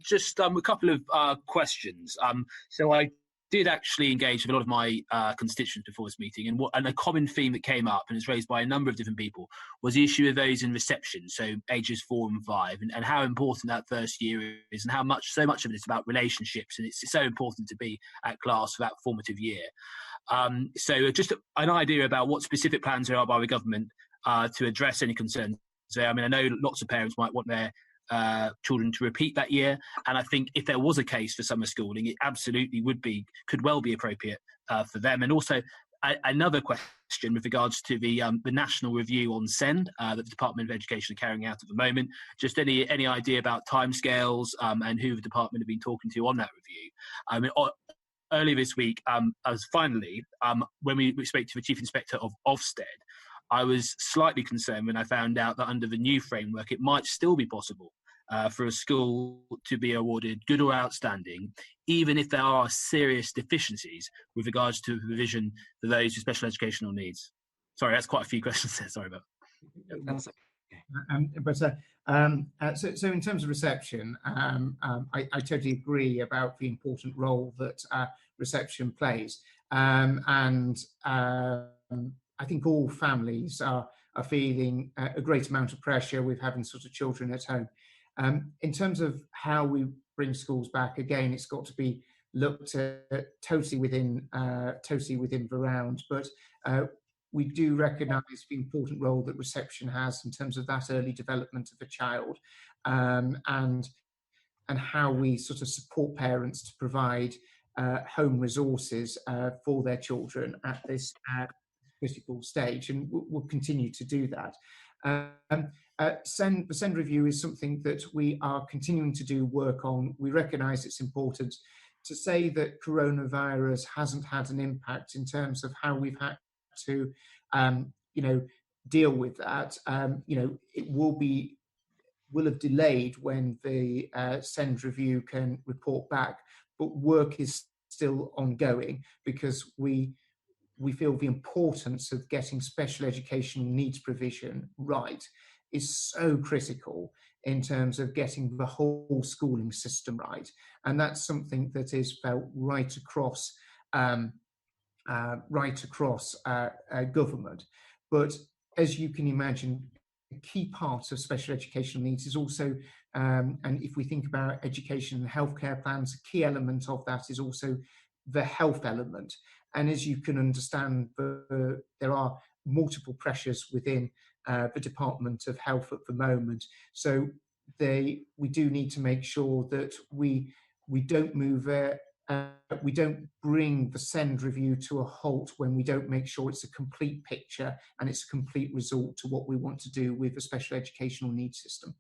Just a couple of questions. So I did actually engage with a lot of my constituents before this meeting, and a common theme that came up and is raised by a number of different people was the issue of those in reception, so ages 4 and 5, and how important that first year is, and how so much of it is about relationships, and it's so important to be at class for that formative year. So just an idea about what specific plans there are by the government to address any concerns there. I mean, I know lots of parents might want their children to repeat that year, and I think if there was a case for summer schooling, it absolutely could well be appropriate for them. And also another question with regards to the national review on SEND that the Department of Education are carrying out at the moment. Just any idea about timescales and who the department have been talking to on that review? I mean, earlier this week, when we spoke to the Chief Inspector of Ofsted, I was slightly concerned when I found out that under the new framework, it might still be possible for a school to be awarded good or outstanding, even if there are serious deficiencies with regards to the provision for those with special educational needs. Sorry, that's quite a few questions there. Sorry about that. That's okay. So in terms of reception, I totally agree about the important role that reception plays. I think all families are feeling a great amount of pressure with having sort of children at home. In terms of how we bring schools back, again, it's got to be looked at totally within the round. But we do recognise the important role that reception has in terms of that early development of a child, and how we sort of support parents to provide home resources for their children at this critical stage, and we'll continue to do that. The SEND review is something that we are continuing to do work on. We recognise it's important. To say that coronavirus hasn't had an impact in terms of how we've had to, deal with that, it will have delayed when the SEND review can report back, but work is still ongoing because we feel the importance of getting special educational needs provision right is so critical in terms of getting the whole schooling system right. And that's something that is felt right across government. But as you can imagine, a key part of special educational needs is also, and if we think about education and healthcare plans, a key element of that is also the health element. And as you can understand, there are multiple pressures within the Department of Health at the moment. So we do need to make sure that we don't move we don't bring the SEND review to a halt when we don't make sure it's a complete picture and it's a complete result to what we want to do with the special educational needs system.